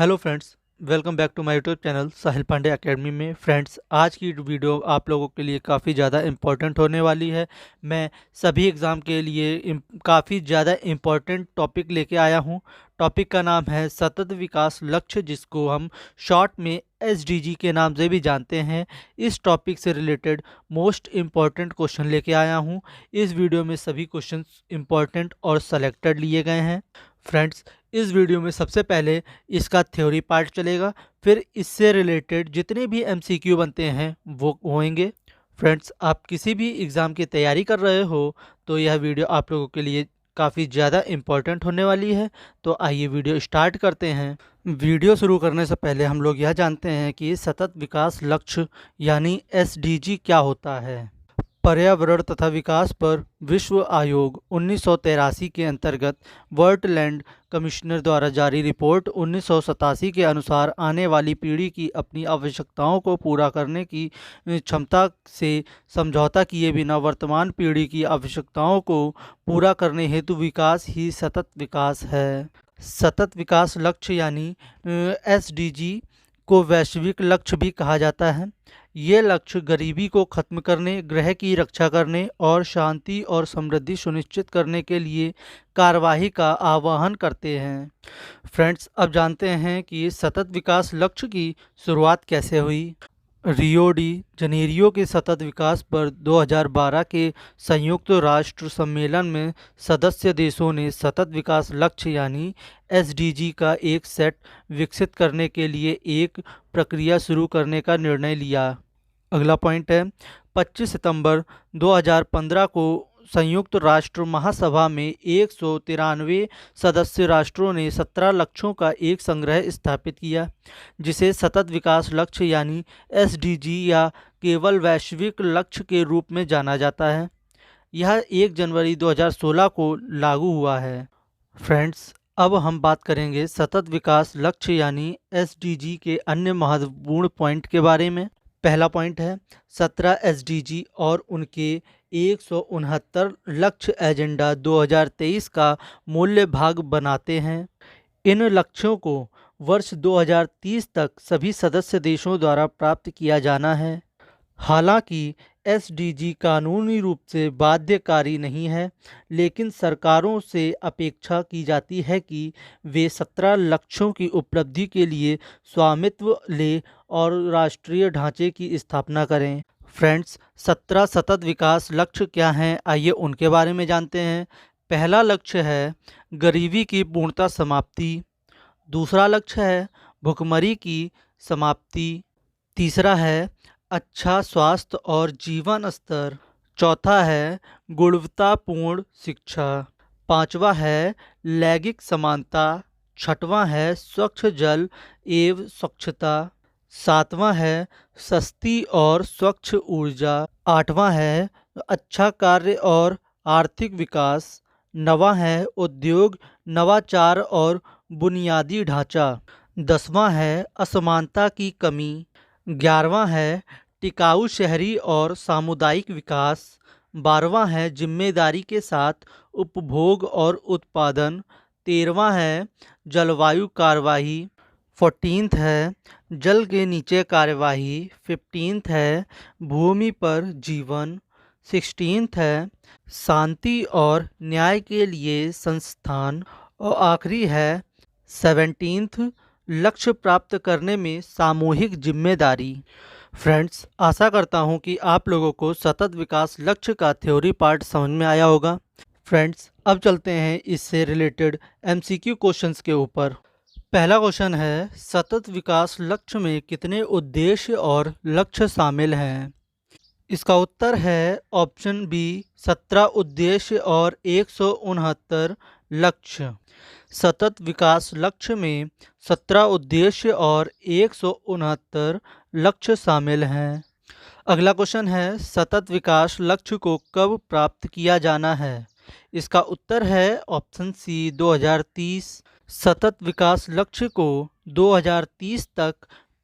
Hello friends, welcome back to my YouTube channel Sahil Pandey academy में। Friends, आज की video आप लोगों के लिए काफ़ी ज़्यादा इम्पोर्टेंट होने वाली है। मैं सभी एग्ज़ाम के लिए काफ़ी ज़्यादा इम्पोर्टेंट टॉपिक लेके आया हूँ। टॉपिक का नाम है सतत विकास लक्ष्य, जिसको हम शॉर्ट में एसडीजी के नाम से भी जानते हैं। इस टॉपिक से रिलेटेड मोस्ट इम्पॉर्टेंट क्वेश्चन लेके आया हूँ। इस वीडियो में सभी क्वेश्चन इम्पॉर्टेंट और सेलेक्टेड लिए गए हैं। फ्रेंड्स, इस वीडियो में सबसे पहले इसका थ्योरी पार्ट चलेगा, फिर इससे रिलेटेड जितने भी एमसीक्यू बनते हैं वो होंगे। फ्रेंड्स, आप किसी भी एग्ज़ाम की तैयारी कर रहे हो तो यह वीडियो आप लोगों के लिए काफ़ी ज़्यादा इम्पोर्टेंट होने वाली है। तो आइए वीडियो स्टार्ट करते हैं। वीडियो शुरू करने से पहले हम लोग यह जानते हैं कि सतत विकास लक्ष्य यानी एसडीजी क्या होता है। पर्यावरण तथा विकास पर विश्व आयोग 1983 के अंतर्गत वर्ल्ड कमिश्नर द्वारा जारी रिपोर्ट 1987 के अनुसार आने वाली पीढ़ी की अपनी आवश्यकताओं को पूरा करने की क्षमता से समझौता किए बिना वर्तमान पीढ़ी की आवश्यकताओं को पूरा करने हेतु विकास ही सतत विकास है। सतत विकास लक्ष्य यानी एसडीजी को वैश्विक लक्ष्य भी कहा जाता है। ये लक्ष्य गरीबी को खत्म करने, ग्रह की रक्षा करने और शांति और समृद्धि सुनिश्चित करने के लिए कार्यवाही का आह्वान करते हैं। फ्रेंड्स, अब जानते हैं कि सतत विकास लक्ष्य की शुरुआत कैसे हुई। रियो डी जनेरियो के सतत विकास पर 2012 के संयुक्त राष्ट्र सम्मेलन में सदस्य देशों ने सतत विकास लक्ष्य यानी एसडीजी का एक सेट विकसित करने के लिए एक प्रक्रिया शुरू करने का निर्णय लिया। अगला पॉइंट है, 25 सितंबर 2015 को संयुक्त राष्ट्र महासभा में 193 सदस्य राष्ट्रों ने 17 लक्ष्यों का एक संग्रह स्थापित किया, जिसे सतत विकास लक्ष्य यानी एसडीजी या केवल वैश्विक लक्ष्य के रूप में जाना जाता है। यह 1 जनवरी 2016 को लागू हुआ है। फ्रेंड्स, अब हम बात करेंगे सतत विकास लक्ष्य यानी एसडीजी के अन्य महत्वपूर्ण पॉइंट के बारे में। पहला पॉइंट है, 17 एसडीजी और उनके 169 लक्ष्य एजेंडा 2023 का मूल्य भाग बनाते हैं। इन लक्ष्यों को वर्ष 2030 तक सभी सदस्य देशों द्वारा प्राप्त किया जाना है। हालांकि एसडीजी कानूनी रूप से बाध्यकारी नहीं है, लेकिन सरकारों से अपेक्षा की जाती है कि वे 17 लक्ष्यों की उपलब्धि के लिए स्वामित्व लें और राष्ट्रीय ढांचे की स्थापना करें। फ्रेंड्स, 17 सतत विकास लक्ष्य क्या हैं, आइए उनके बारे में जानते हैं। पहला लक्ष्य है गरीबी की पूर्णता समाप्ति। दूसरा लक्ष्य है भुखमरी की समाप्ति। तीसरा है अच्छा स्वास्थ्य और जीवन स्तर। चौथा है गुणवत्तापूर्ण शिक्षा। पांचवा है लैंगिक समानता। छठवां है स्वच्छ जल एवं स्वच्छता। सातवां है सस्ती और स्वच्छ ऊर्जा। आठवां है अच्छा कार्य और आर्थिक विकास। नवां है उद्योग, नवाचार और बुनियादी ढांचा। 10वां है असमानता की कमी। 11वां है टिकाऊ शहरी और सामुदायिक विकास। 12वां है जिम्मेदारी के साथ उपभोग और उत्पादन। 13वां है जलवायु कार्यवाही। 14th है जल के नीचे कार्यवाही। 15th है भूमि पर जीवन। 16th है शांति और न्याय के लिए संस्थान। और आखिरी है 17th लक्ष्य प्राप्त करने में सामूहिक जिम्मेदारी। फ्रेंड्स, आशा करता हूं कि आप लोगों को सतत विकास लक्ष्य का थ्योरी पार्ट समझ में आया होगा। फ्रेंड्स, अब चलते हैं इससे रिलेटेड एमसीक्यू क्वेश्चंस के ऊपर। पहला क्वेश्चन है, सतत विकास लक्ष्य में कितने उद्देश्य और लक्ष्य शामिल हैं। इसका उत्तर है ऑप्शन बी, 17 उद्देश्य और 169 लक्ष्य। सतत विकास लक्ष्य में 17 उद्देश्य और 169 लक्ष्य शामिल हैं। अगला क्वेश्चन है, सतत विकास लक्ष्य को कब प्राप्त किया जाना है। इसका उत्तर है ऑप्शन सी, 2030। सतत विकास लक्ष्य को 2030 तक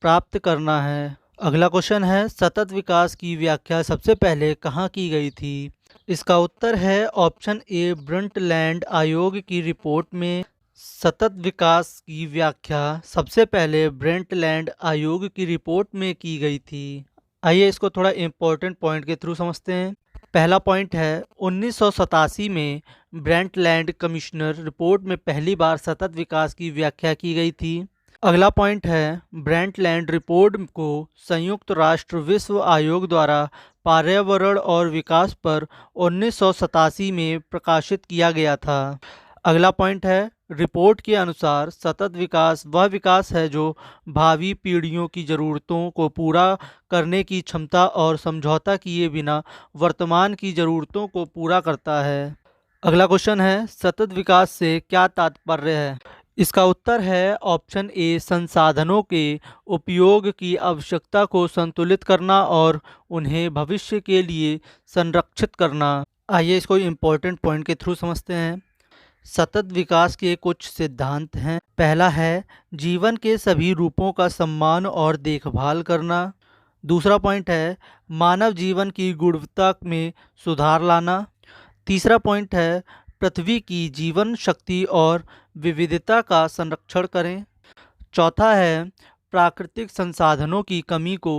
प्राप्त करना है। अगला क्वेश्चन है, सतत विकास की व्याख्या सबसे पहले कहाँ की गई थी। इसका उत्तर है ऑप्शन ए, ब्रंटलैंड आयोग की रिपोर्ट में। सतत विकास की व्याख्या सबसे पहले ब्रेंटलैंड आयोग की रिपोर्ट में की गई थी। आइए इसको थोड़ा इम्पोर्टेंट पॉइंट के थ्रू समझते हैं। पहला पॉइंट है 1987 में ब्रेंटलैंड कमिश्नर रिपोर्ट में पहली बार सतत विकास की व्याख्या की गई थी। अगला पॉइंट है ब्रेंटलैंड रिपोर्ट को संयुक्त राष्ट्र विश्व आयोग द्वारा पर्यावरण और विकास पर 1987 में प्रकाशित किया गया था। अगला पॉइंट है रिपोर्ट के अनुसार सतत विकास वह विकास है जो भावी पीढ़ियों की ज़रूरतों को पूरा करने की क्षमता और समझौता किए बिना वर्तमान की ज़रूरतों को पूरा करता है। अगला क्वेश्चन है सतत विकास से क्या तात्पर्य है। इसका उत्तर है ऑप्शन ए संसाधनों के उपयोग की आवश्यकता को संतुलित करना और उन्हें भविष्य के लिए संरक्षित करना। आइए इसको इम्पोर्टेंट पॉइंट के थ्रू समझते हैं। सतत विकास के कुछ सिद्धांत हैं। पहला है जीवन के सभी रूपों का सम्मान और देखभाल करना। दूसरा पॉइंट है मानव जीवन की गुणवत्ता में सुधार लाना। तीसरा पॉइंट है पृथ्वी की जीवन शक्ति और विविधता का संरक्षण करें। चौथा है प्राकृतिक संसाधनों की कमी को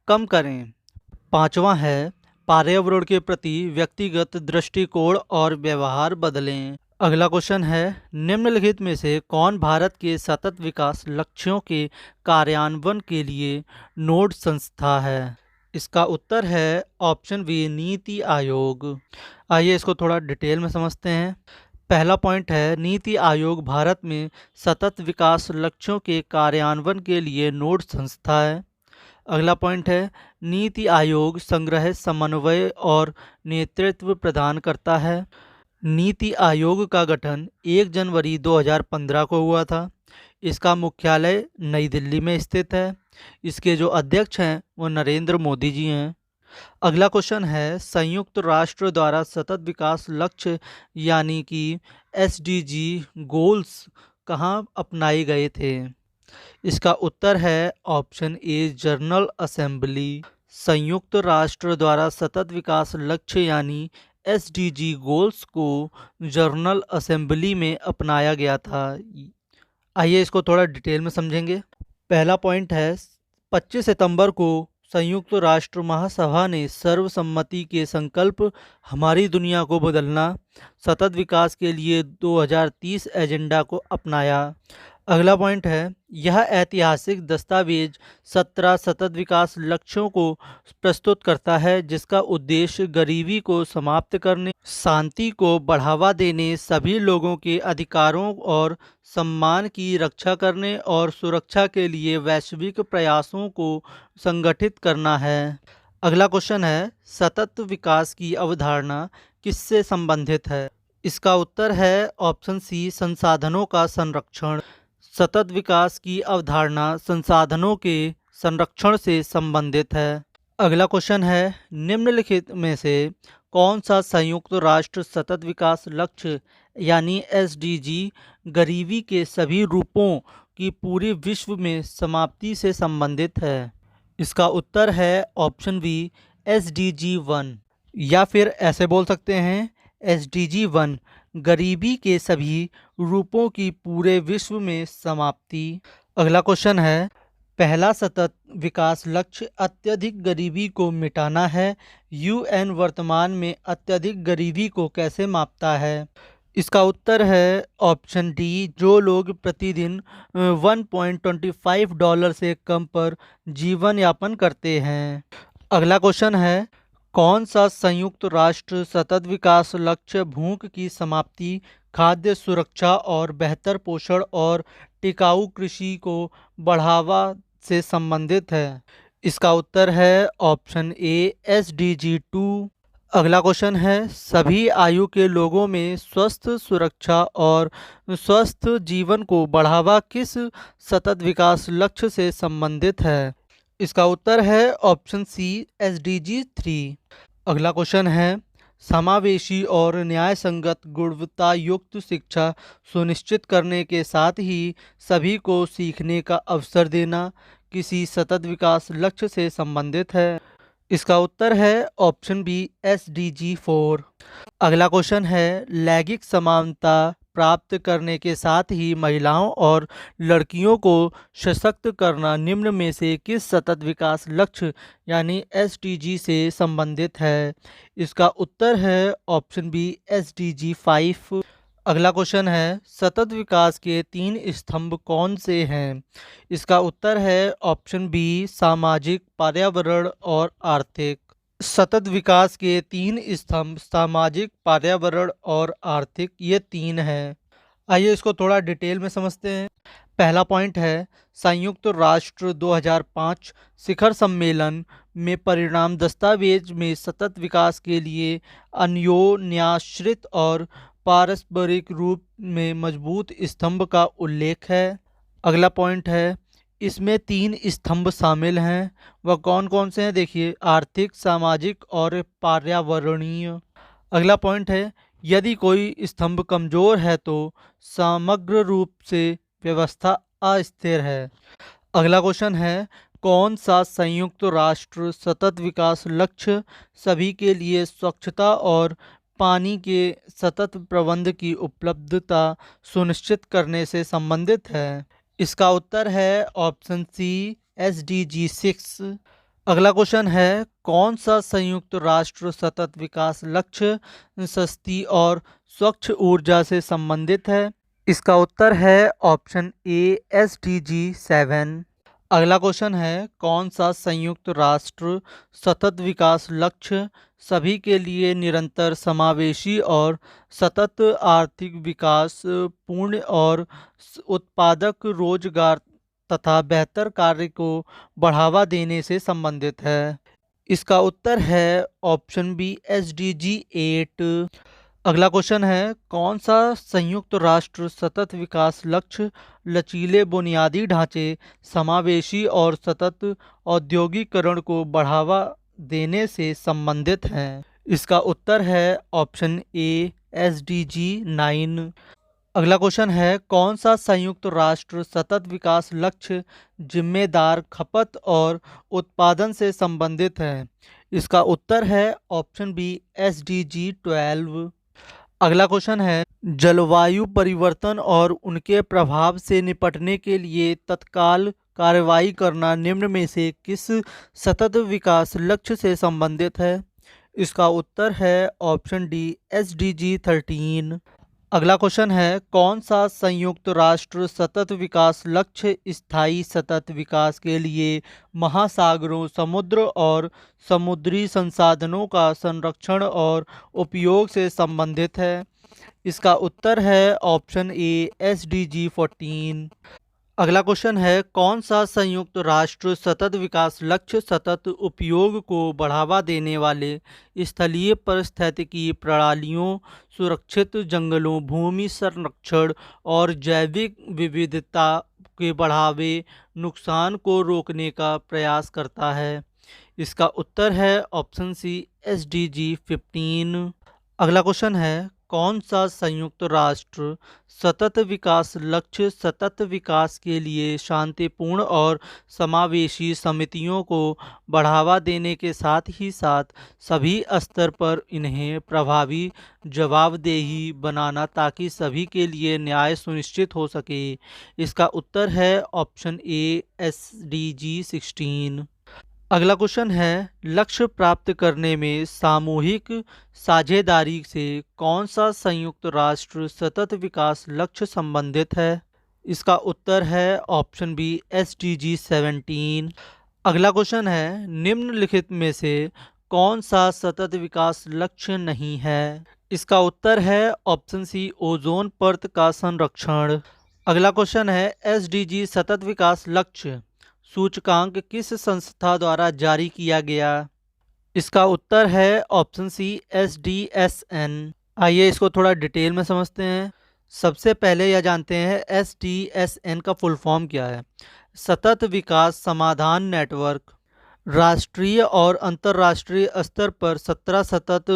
कम करें। पांचवा है पर्यावरण के प्रति व्यक्तिगत दृष्टिकोण और व्यवहार बदलें। अगला क्वेश्चन है निम्नलिखित में से कौन भारत के सतत विकास लक्ष्यों के कार्यान्वयन के लिए नोड संस्था है। इसका उत्तर है ऑप्शन बी नीति आयोग। आइए इसको थोड़ा डिटेल में समझते हैं। पहला पॉइंट है नीति आयोग भारत में सतत विकास लक्ष्यों के कार्यान्वयन के लिए नोड संस्था है। अगला पॉइंट है नीति आयोग संग्रह समन्वय और नेतृत्व प्रदान करता है। नीति आयोग का गठन 1 जनवरी 2015 को हुआ था। इसका मुख्यालय नई दिल्ली में स्थित है। इसके जो अध्यक्ष हैं वो नरेंद्र मोदी जी हैं। अगला क्वेश्चन है संयुक्त राष्ट्र द्वारा सतत विकास लक्ष्य यानी कि एसडीजी गोल्स कहाँ अपनाए गए थे। इसका उत्तर है ऑप्शन ए जनरल असेंबली। संयुक्त राष्ट्र द्वारा सतत विकास लक्ष्य यानी एसडीजी गोल्स को जनरल असेंबली में अपनाया गया था। आइए इसको थोड़ा डिटेल में समझेंगे। पहला पॉइंट है 25 सितंबर को संयुक्त राष्ट्र महासभा ने सर्वसम्मति के संकल्प हमारी दुनिया को बदलना सतत विकास के लिए 2030 एजेंडा को अपनाया। अगला पॉइंट है यह ऐतिहासिक दस्तावेज 17 सतत विकास लक्ष्यों को प्रस्तुत करता है जिसका उद्देश्य गरीबी को समाप्त करने, शांति को बढ़ावा देने, सभी लोगों के अधिकारों और सम्मान की रक्षा करने और सुरक्षा के लिए वैश्विक प्रयासों को संगठित करना है। अगला क्वेश्चन है सतत विकास की अवधारणा किससे संबंधित है। इसका उत्तर है ऑप्शन सी संसाधनों का संरक्षण। सतत विकास की अवधारणा संसाधनों के संरक्षण से संबंधित है। अगला क्वेश्चन है निम्नलिखित में से कौन सा संयुक्त राष्ट्र सतत विकास लक्ष्य यानी एसडीजी गरीबी के सभी रूपों की पूरे विश्व में समाप्ति से संबंधित है। इसका उत्तर है ऑप्शन बी एसडीजी 1 या फिर ऐसे बोल सकते हैं एसडीजी 1 गरीबी के सभी रूपों की पूरे विश्व में समाप्ति। अगला क्वेश्चन है पहला सतत विकास लक्ष्य अत्यधिक गरीबी को मिटाना है। यूएन वर्तमान में अत्यधिक गरीबी को कैसे मापता है। इसका उत्तर है ऑप्शन डी जो लोग प्रतिदिन $1.25 से कम पर जीवन यापन करते हैं। अगला क्वेश्चन है कौन सा संयुक्त राष्ट्र सतत विकास लक्ष्य भूख की समाप्ति, खाद्य सुरक्षा और बेहतर पोषण और टिकाऊ कृषि को बढ़ावा से संबंधित है। इसका उत्तर है ऑप्शन ए एसडीजी 2। अगला क्वेश्चन है सभी आयु के लोगों में स्वस्थ सुरक्षा और स्वस्थ जीवन को बढ़ावा किस सतत विकास लक्ष्य से संबंधित है। इसका उत्तर है ऑप्शन सी एसडीजी 3। अगला क्वेश्चन है समावेशी और न्याय संगत गुणवत्ता युक्त शिक्षा सुनिश्चित करने के साथ ही सभी को सीखने का अवसर देना किसी सतत विकास लक्ष्य से संबंधित है। इसका उत्तर है ऑप्शन बी एसडीजी 4। अगला क्वेश्चन है लैंगिक समानता प्राप्त करने के साथ ही महिलाओं और लड़कियों को सशक्त करना निम्न में से किस सतत विकास लक्ष्य यानी एसडीजी से संबंधित है? इसका उत्तर है ऑप्शन बी एसडीजी 5। अगला क्वेश्चन है, सतत विकास के 3 स्तंभ कौन से हैं? इसका उत्तर है ऑप्शन बी सामाजिक, पर्यावरण और आर्थिक। सतत विकास के 3 स्तंभ सामाजिक, पर्यावरण और आर्थिक, ये 3 हैं। आइए इसको थोड़ा डिटेल में समझते हैं। पहला पॉइंट है, संयुक्त राष्ट्र 2005 शिखर सम्मेलन में परिणाम दस्तावेज में सतत विकास के लिए अन्योन्याश्रित और पारस्परिक रूप में मजबूत स्तंभ का उल्लेख है। अगला पॉइंट है, इसमें 3 स्तंभ शामिल हैं। वह कौन कौन से हैं? देखिए, आर्थिक, सामाजिक और पर्यावरणीय। अगला पॉइंट है, यदि कोई स्तंभ कमजोर है तो समग्र रूप से व्यवस्था अस्थिर है। अगला क्वेश्चन है, कौन सा संयुक्त राष्ट्र सतत विकास लक्ष्य सभी के लिए स्वच्छता और पानी के सतत प्रबंध की उपलब्धता सुनिश्चित करने से संबंधित है? इसका उत्तर है ऑप्शन सी एसडीजी 6। अगला क्वेश्चन है, कौन सा संयुक्त राष्ट्र सतत विकास लक्ष्य सस्ती और स्वच्छ ऊर्जा से संबंधित है? इसका उत्तर है ऑप्शन ए एसडीजी 7। अगला क्वेश्चन है, कौन सा संयुक्त राष्ट्र सतत विकास लक्ष्य सभी के लिए निरंतर समावेशी और सतत आर्थिक विकास, पूर्ण और उत्पादक रोजगार तथा बेहतर कार्य को बढ़ावा देने से संबंधित है? इसका उत्तर है ऑप्शन बी एसडीजी 8। अगला क्वेश्चन है, कौन सा संयुक्त राष्ट्र सतत विकास लक्ष्य लचीले बुनियादी ढांचे, समावेशी और सतत औद्योगिकरण को बढ़ावा देने से संबंधित है? इसका उत्तर है ऑप्शन ए एसडीजी 9। अगला क्वेश्चन है, कौन सा संयुक्त राष्ट्र सतत विकास लक्ष्य जिम्मेदार खपत और उत्पादन से संबंधित है? इसका उत्तर है ऑप्शन बी एसडीजी 12। अगला क्वेश्चन है, जलवायु परिवर्तन और उनके प्रभाव से निपटने के लिए तत्काल कार्रवाई करना निम्न में से किस सतत विकास लक्ष्य से संबंधित है? इसका उत्तर है ऑप्शन डी एसडीजी 13। अगला क्वेश्चन है, कौन सा संयुक्त राष्ट्र सतत विकास लक्ष्य स्थायी सतत विकास के लिए महासागरों, समुद्र और समुद्री संसाधनों का संरक्षण और उपयोग से संबंधित है? इसका उत्तर है ऑप्शन ए एसडीजी 14। अगला क्वेश्चन है, कौन सा संयुक्त राष्ट्र सतत विकास लक्ष्य सतत उपयोग को बढ़ावा देने वाले स्थलीय पारिस्थितिकी प्रणालियों, सुरक्षित जंगलों, भूमि संरक्षण और जैविक विविधता के बढ़ावे नुकसान को रोकने का प्रयास करता है? इसका उत्तर है ऑप्शन सी एसडीजी 15। अगला क्वेश्चन है, कौन सा संयुक्त राष्ट्र सतत विकास लक्ष्य सतत विकास के लिए शांतिपूर्ण और समावेशी समितियों को बढ़ावा देने के साथ ही साथ सभी स्तर पर इन्हें प्रभावी जवाबदेही बनाना ताकि सभी के लिए न्याय सुनिश्चित हो सके? इसका उत्तर है ऑप्शन ए एसडीजी 16। अगला क्वेश्चन है, लक्ष्य प्राप्त करने में सामूहिक साझेदारी से कौन सा संयुक्त राष्ट्र सतत विकास लक्ष्य संबंधित है? इसका उत्तर है ऑप्शन बी एसडीजी 17। अगला क्वेश्चन है, निम्नलिखित में से कौन सा सतत विकास लक्ष्य नहीं है? इसका उत्तर है ऑप्शन सी ओजोन परत का संरक्षण। अगला क्वेश्चन है, एसडीजी सतत विकास लक्ष्य सूचकांक किस संस्था द्वारा जारी किया गया? इसका उत्तर है ऑप्शन सी एसडीएसएन। आइए इसको थोड़ा डिटेल में समझते हैं। सबसे पहले यह जानते हैं एसडीएसएन का फुल फॉर्म क्या है। सतत विकास समाधान नेटवर्क। राष्ट्रीय और अंतर्राष्ट्रीय स्तर पर 17 सतत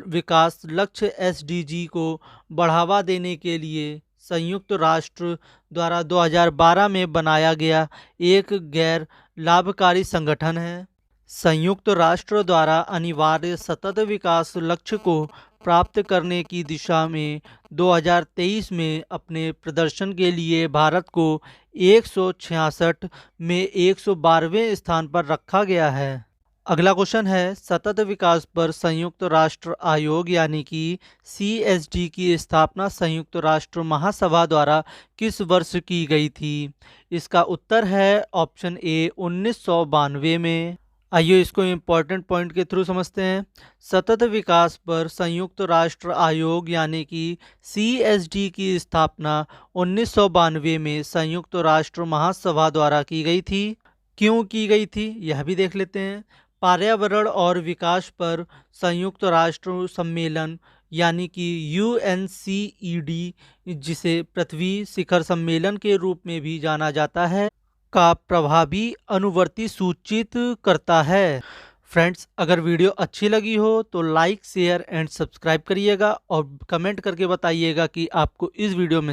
विकास लक्ष्य एसडीजी को बढ़ावा देने के लिए संयुक्त राष्ट्र द्वारा 2012 में बनाया गया एक गैर लाभकारी संगठन है। संयुक्त राष्ट्र द्वारा अनिवार्य सतत विकास लक्ष्य को प्राप्त करने की दिशा में 2023 में अपने प्रदर्शन के लिए भारत को 166 में 112वें स्थान पर रखा गया है। अगला क्वेश्चन है, सतत विकास पर संयुक्त राष्ट्र आयोग यानी कि CSD की स्थापना संयुक्त राष्ट्र महासभा द्वारा किस वर्ष की गई थी? इसका उत्तर है ऑप्शन ए 1992 में। आइए इसको इम्पोर्टेंट पॉइंट के थ्रू समझते हैं। सतत विकास पर संयुक्त राष्ट्र आयोग यानी कि CSD की स्थापना 1992 में संयुक्त राष्ट्र महासभा द्वारा की गई थी। क्यों की गई थी यह भी देख लेते हैं। पर्यावरण और विकास पर संयुक्त राष्ट्र सम्मेलन यानी कि UNCED, जिसे पृथ्वी शिखर सम्मेलन के रूप में भी जाना जाता है, का प्रभावी अनुवर्ती सूचित करता है। फ्रेंड्स, अगर वीडियो अच्छी लगी हो तो लाइक शेयर एंड सब्सक्राइब करिएगा और कमेंट करके बताइएगा कि आपको इस वीडियो में